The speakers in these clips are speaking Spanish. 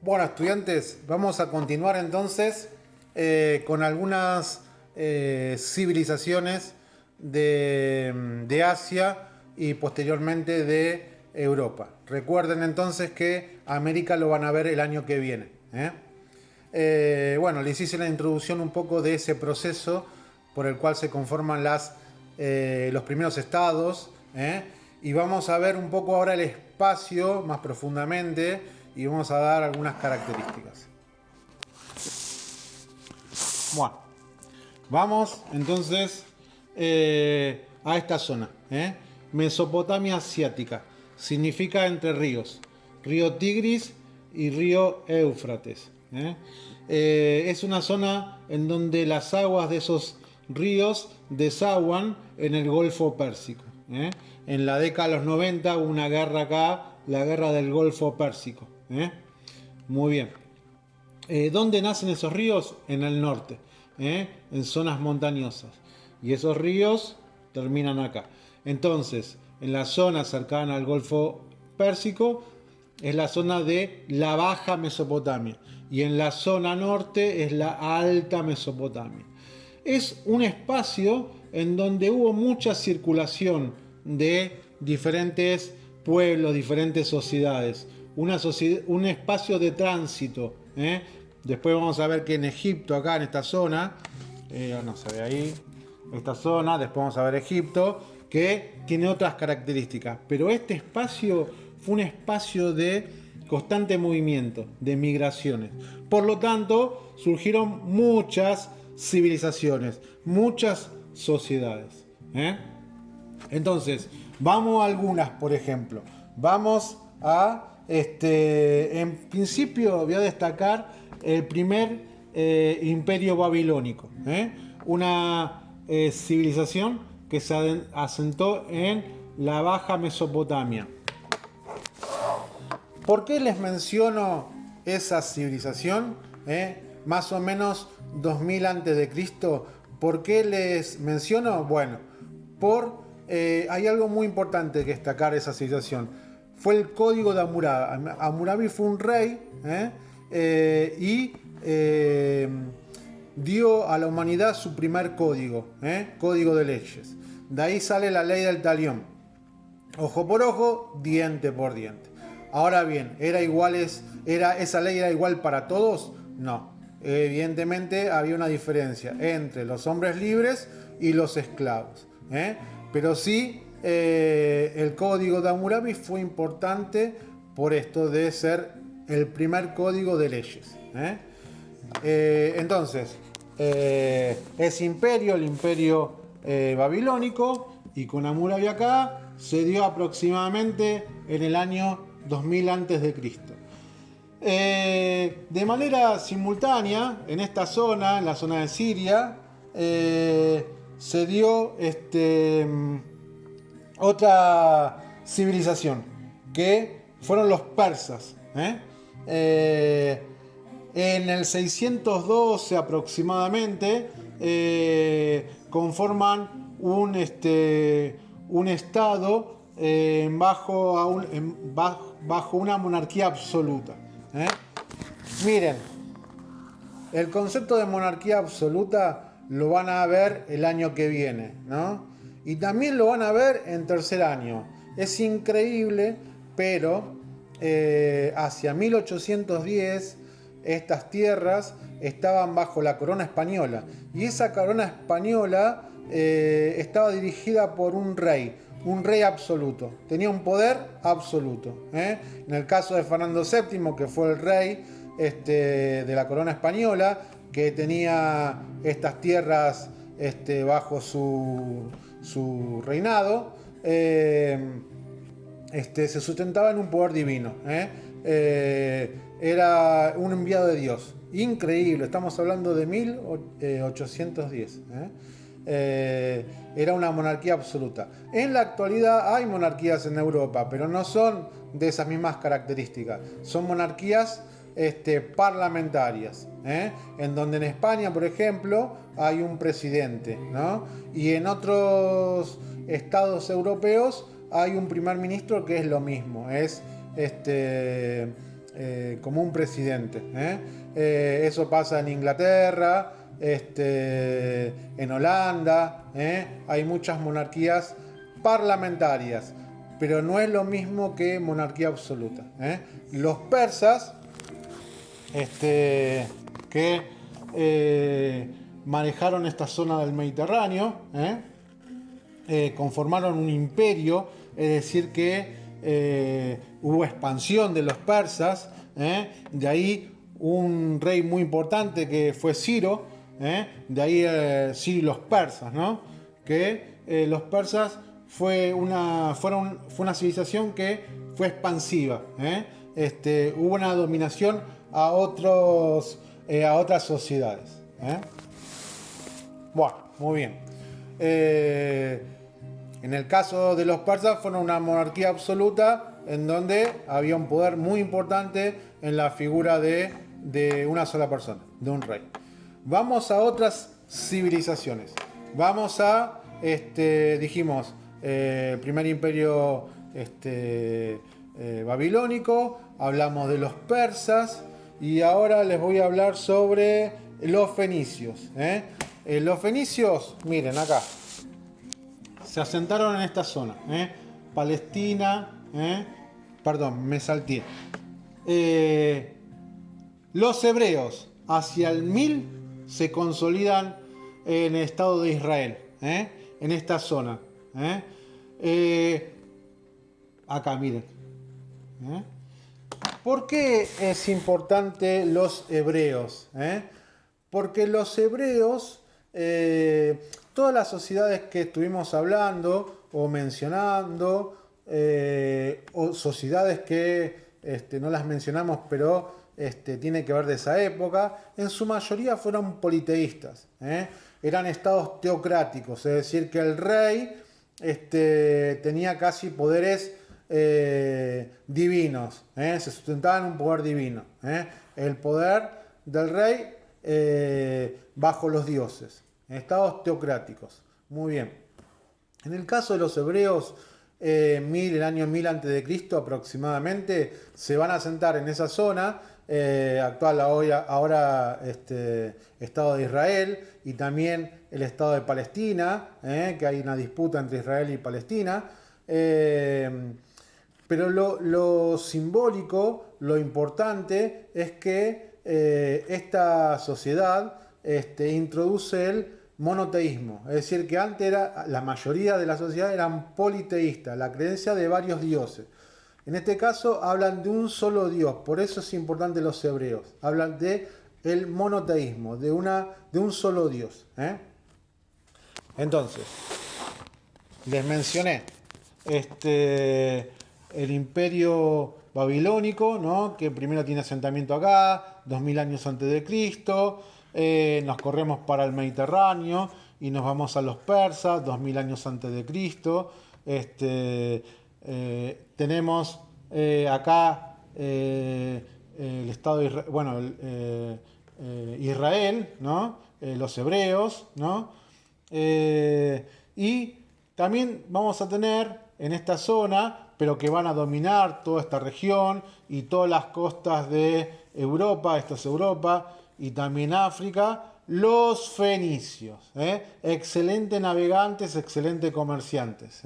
Bueno, estudiantes, vamos a continuar entonces con algunas civilizaciones de Asia y posteriormente de Europa. Recuerden entonces que América lo van a ver el año que viene. Bueno, les hice la introducción un poco de ese proceso por el cual se conforman los primeros estados. Y vamos a ver un poco ahora el espacio más profundamente y vamos a dar algunas características. Bueno, vamos entonces a esta zona. Mesopotamia asiática. Significa entre ríos. Río Tigris y río Éufrates. Es una zona en donde las aguas de esos ríos desaguan en el Golfo Pérsico. En la década de los 90 hubo una guerra acá, la guerra del Golfo Pérsico. Muy bien. ¿Dónde nacen esos ríos? En el norte, en zonas montañosas. Y esos ríos terminan acá. Entonces, en la zona cercana al Golfo Pérsico es la zona de la Baja Mesopotamia. Y en la zona norte es la Alta Mesopotamia. Es un espacio en donde hubo mucha circulación de diferentes pueblos, diferentes sociedades. Un espacio de tránsito. Después vamos a ver que en Egipto, acá en esta zona, no se ve ahí, esta zona, después vamos a ver Egipto, que tiene otras características. Pero este espacio fue un espacio de constante movimiento, de migraciones. Por lo tanto, surgieron muchas civilizaciones, muchas sociedades. Entonces, vamos a algunas, por ejemplo. Vamos a, en principio voy a destacar el primer imperio babilónico. Una civilización que se asentó en la Baja Mesopotamia. ¿Por qué les menciono esa civilización? Más o menos 2000 antes de Cristo. ¿Por qué les menciono? Bueno, hay algo muy importante que destacar de esa civilización. Fue el código de Hammurabi. Hammurabi fue un rey y dio a la humanidad su primer código, código de leyes. De ahí sale la ley del talión. Ojo por ojo, diente por diente. Ahora bien, ¿esa ley era igual para todos? No. Evidentemente había una diferencia entre los hombres libres y los esclavos. Pero sí, el código de Hammurabi fue importante por esto de ser el primer código de leyes. Entonces, ese imperio, el imperio babilónico, y con Hammurabi acá, se dio aproximadamente en el año 2000 antes de Cristo. De manera simultánea, en esta zona, en la zona de Siria, se dio otra civilización, que fueron los persas. En el 612 aproximadamente conforman un estado bajo una monarquía absoluta. Miren, el concepto de monarquía absoluta lo van a ver el año que viene, ¿no? Y también lo van a ver en tercer año. Es increíble, pero hacia 1810 estas tierras estaban bajo la corona española. Y esa corona española estaba dirigida por un rey absoluto. Tenía un poder absoluto. En el caso de Fernando VII, que fue el rey de la corona española, que tenía estas tierras bajo su reinado, se sustentaba en un poder divino. Era un enviado de Dios. Increíble, estamos hablando de 1810. Era una monarquía absoluta. En la actualidad hay monarquías en Europa, pero no son de esas mismas características. Son monarquías parlamentarias, en donde en España, por ejemplo, hay un presidente, ¿no? Y en otros estados europeos hay un primer ministro que es lo mismo, es como un presidente. Eso pasa en Inglaterra, en Holanda, hay muchas monarquías parlamentarias, pero no es lo mismo que monarquía absoluta. Los persas, que manejaron esta zona del Mediterráneo, conformaron un imperio, es decir que hubo expansión de los persas, de ahí un rey muy importante que fue Ciro, de ahí Ciro y los persas, ¿no? Que los persas fue una civilización que fue expansiva, hubo una dominación a otras sociedades. Bueno, muy bien. En el caso de los persas fueron una monarquía absoluta en donde había un poder muy importante en la figura de una sola persona, de un rey. Vamos a otras civilizaciones. Vamos a, dijimos, el primer imperio babilónico, hablamos de los persas y ahora les voy a hablar sobre los fenicios. Los fenicios, miren acá, se asentaron en esta zona, Palestina, perdón, me salté. Los hebreos hacia el 1000 se consolidan en el Estado de Israel, en esta zona. Acá, miren. ¿Por qué es importante los hebreos? Porque los hebreos, todas las sociedades que estuvimos hablando o mencionando, o sociedades que no las mencionamos, pero tiene que ver de esa época, en su mayoría fueron politeístas. Eran estados teocráticos, es decir, que el rey tenía casi poderes divinos, se sustentaban en un poder divino, el poder del rey bajo los dioses, estados teocráticos. Muy bien. En el caso de los hebreos, el año 1000 a.C. aproximadamente, se van a asentar en esa zona actual ahora Estado de Israel, y también el Estado de Palestina, que hay una disputa entre Israel y Palestina. Pero lo simbólico, lo importante es que esta sociedad introduce el monoteísmo. Es decir, que antes la mayoría de la sociedad eran politeístas, la creencia de varios dioses. En este caso hablan de un solo Dios, por eso es importante los hebreos. Hablan de el monoteísmo, de un solo Dios. Entonces, les mencioné el imperio babilónico, ¿no? Que primero tiene asentamiento acá, 2000 años antes de Cristo. Nos corremos para el Mediterráneo y nos vamos a los persas, 2000 años antes de Cristo. Tenemos acá el Estado de Israel, Israel, ¿no? Los hebreos, ¿no? Y también vamos a tener en esta zona, pero que van a dominar toda esta región y todas las costas de Europa, esto es Europa, y también África, los fenicios, excelentes navegantes, excelentes comerciantes.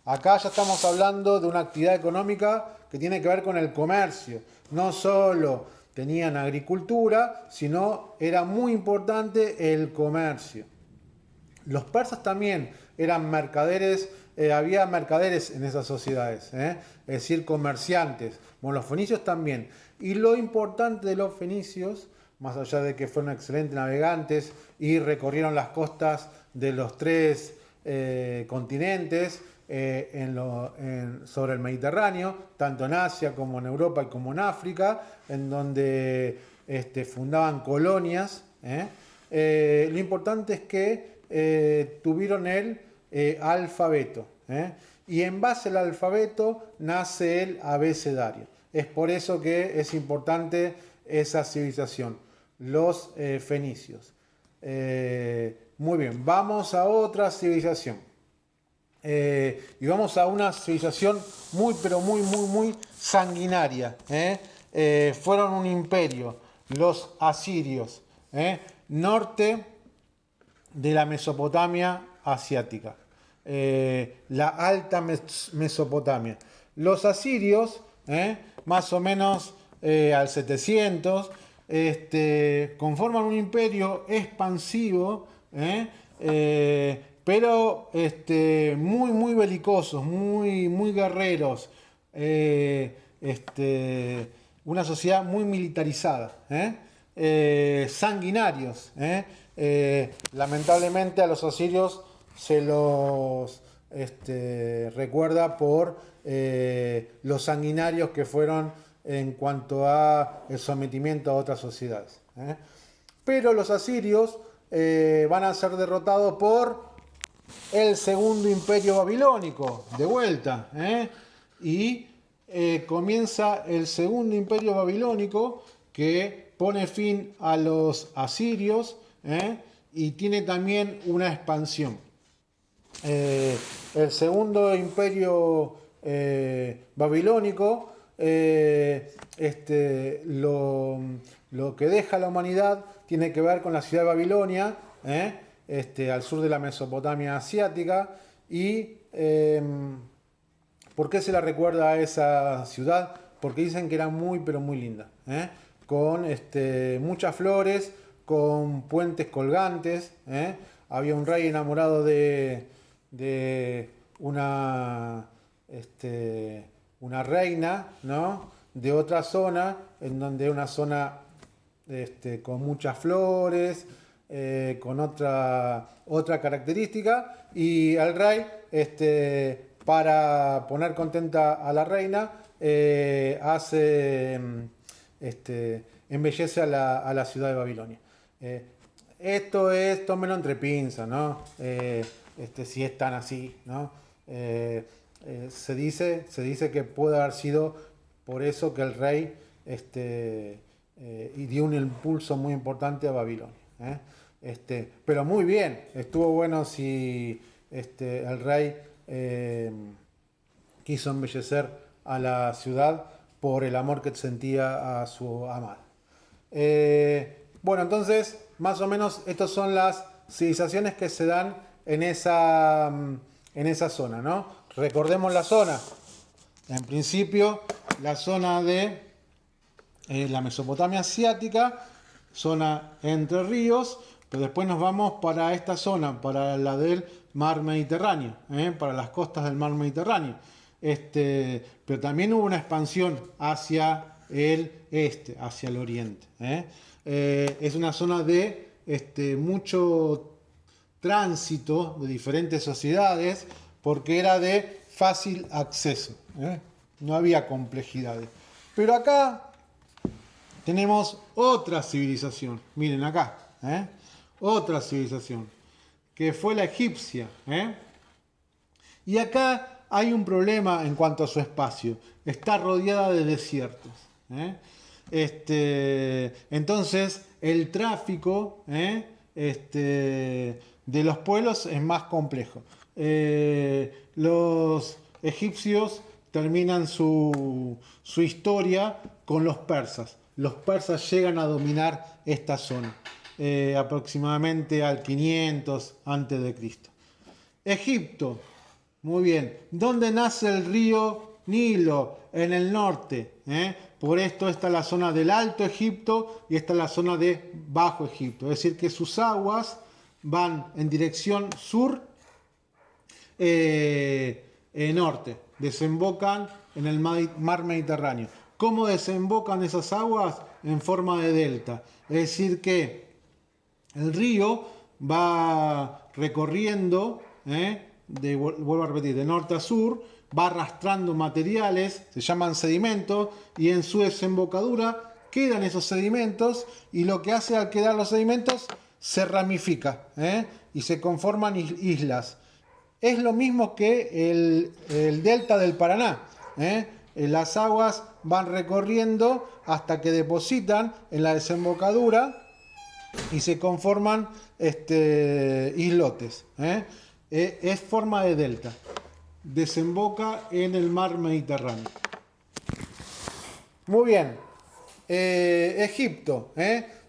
Acá ya estamos hablando de una actividad económica que tiene que ver con el comercio. No solo tenían agricultura, sino era muy importante el comercio. Los persas también eran mercaderes, había mercaderes en esas sociedades, es decir, comerciantes. Bueno, los fenicios también. Y lo importante de los fenicios, más allá de que fueron excelentes navegantes y recorrieron las costas de los tres continentes, sobre el Mediterráneo, tanto en Asia como en Europa y como en África, en donde fundaban colonias. Lo importante es que tuvieron el alfabeto, y en base al alfabeto nace el abecedario. Es por eso que es importante esa civilización, los fenicios. Muy bien, vamos a otra civilización. Y vamos a una civilización muy, pero muy, muy, muy sanguinaria. fueron un imperio, los asirios, norte de la Mesopotamia asiática, la alta Mesopotamia. Los asirios, más o menos al 700, conforman un imperio expansivo, pero muy belicosos, muy guerreros, una sociedad muy militarizada, sanguinarios. Lamentablemente a los asirios se los recuerda por los sanguinarios que fueron en cuanto a el sometimiento a otras sociedades. Pero los asirios van a ser derrotados por el segundo imperio babilónico, de vuelta. Y comienza el segundo imperio babilónico que pone fin a los asirios y tiene también una expansión. El segundo imperio babilónico, lo que deja la humanidad tiene que ver con la ciudad de Babilonia, al sur de la Mesopotamia asiática. Y ¿por qué se la recuerda a esa ciudad? Porque dicen que era pero muy linda, con muchas flores, con puentes colgantes. Había un rey enamorado de una reina, ¿no?, de otra zona, en donde una zona con muchas flores, con otra característica, y el rey, para poner contenta a la reina, embellece a la ciudad de Babilonia. Esto es, tómelo entre pinzas, ¿no? Si es tan así, ¿no? Se dice que puede haber sido por eso que el rey y dio un impulso muy importante a Babilonia. Pero muy bien, estuvo bueno si el rey quiso embellecer a la ciudad por el amor que sentía a su amada. Bueno, entonces, más o menos, estas son las civilizaciones que se dan en esa zona, ¿no? Recordemos la zona. En principio, la zona de la Mesopotamia asiática, zona entre ríos, pero después nos vamos para esta zona, para la del mar Mediterráneo, para las costas del mar Mediterráneo. Pero también hubo una expansión hacia el este, hacia el oriente. Es una zona de mucho tránsito de diferentes sociedades, porque era de fácil acceso, no había complejidades. Pero acá tenemos otra civilización, miren acá, otra civilización, que fue la egipcia. Y acá hay un problema en cuanto a su espacio, está rodeada de desiertos. Entonces el tráfico de los pueblos es más complejo. Los egipcios terminan su historia con los persas. Los persas llegan a dominar esta zona, aproximadamente al 500 a.C. Egipto, muy bien. ¿Dónde nace el río Nilo? En el norte. Por esto está la zona del Alto Egipto y esta es la zona de Bajo Egipto. Es decir, que sus aguas van en dirección sur norte, desembocan en el mar Mediterráneo. ¿Cómo desembocan esas aguas? En forma de delta. Es decir que el río va recorriendo, vuelvo a repetir, de norte a sur, va arrastrando materiales, se llaman sedimentos, y en su desembocadura quedan esos sedimentos, y lo que hace al quedar los sedimentos se ramifica, y se conforman islas. Es lo mismo que el delta del Paraná. Las aguas van recorriendo hasta que depositan en la desembocadura y se conforman islotes. Es forma de delta. Desemboca en el mar Mediterráneo. Muy bien. Egipto,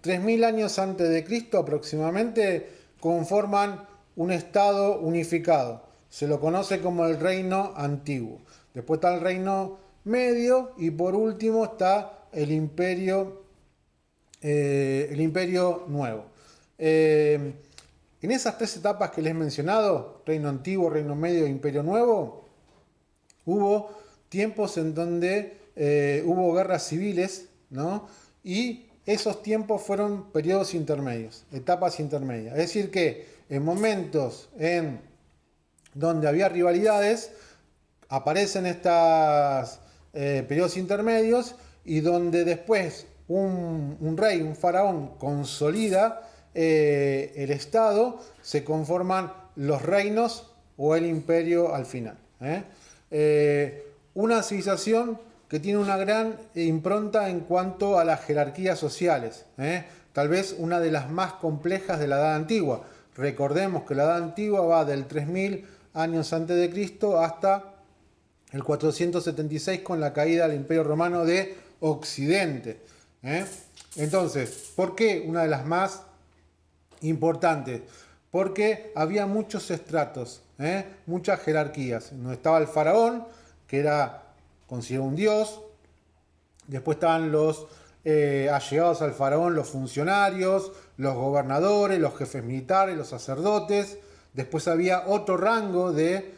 3000 años antes de Cristo aproximadamente, conforman un estado unificado. Se lo conoce como el reino antiguo. Después está el reino medio y por último está el imperio nuevo. En esas tres etapas que les he mencionado, reino antiguo, reino medio e imperio nuevo, hubo tiempos en donde hubo guerras civiles, ¿no? Y esos tiempos fueron periodos intermedios, etapas intermedias. Es decir que en momentos en donde había rivalidades, aparecen estos periodos intermedios y donde después un rey, un faraón, consolida el Estado, se conforman los reinos o el imperio al final. Una civilización que tiene una gran impronta en cuanto a las jerarquías sociales, tal vez una de las más complejas de la Edad Antigua. Recordemos que la Edad Antigua va del 3000 años antes de Cristo hasta el 476 con la caída del Imperio Romano de Occidente. Entonces, ¿por qué una de las más importantes? Porque había muchos estratos, muchas jerarquías. Donde estaba el faraón, que era considerado un dios. Después estaban los allegados al faraón, los funcionarios, los gobernadores, los jefes militares, los sacerdotes. Después había otro rango de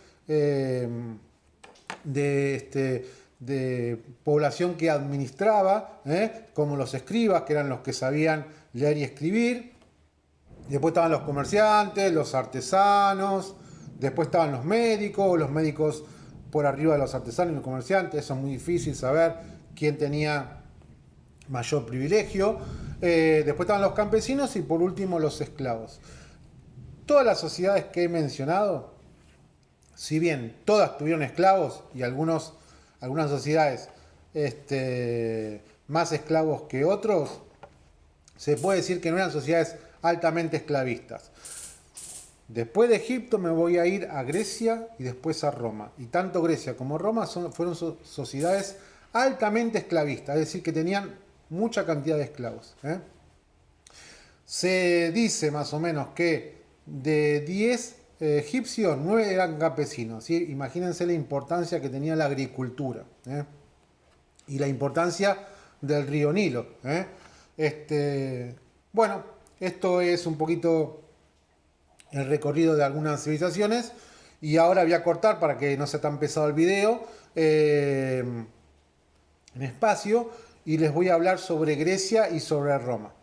población que administraba, como los escribas, que eran los que sabían leer y escribir. Después estaban los comerciantes, los artesanos. Después estaban los médicos por arriba de los artesanos y los comerciantes. Eso es muy difícil saber quién tenía mayor privilegio. Después estaban los campesinos y por último los esclavos. Todas las sociedades que he mencionado, si bien todas tuvieron esclavos y algunas sociedades más esclavos que otros, se puede decir que no eran sociedades altamente esclavistas. Después de Egipto me voy a ir a Grecia y después a Roma. Y tanto Grecia como Roma fueron sociedades altamente esclavistas, es decir, que tenían mucha cantidad de esclavos. Se dice más o menos que de 10 egipcios, 9 eran campesinos. ¿Sí? Imagínense la importancia que tenía la agricultura y la importancia del río Nilo. Bueno, esto es un poquito el recorrido de algunas civilizaciones y ahora voy a cortar para que no sea tan pesado el video en espacio y les voy a hablar sobre Grecia y sobre Roma.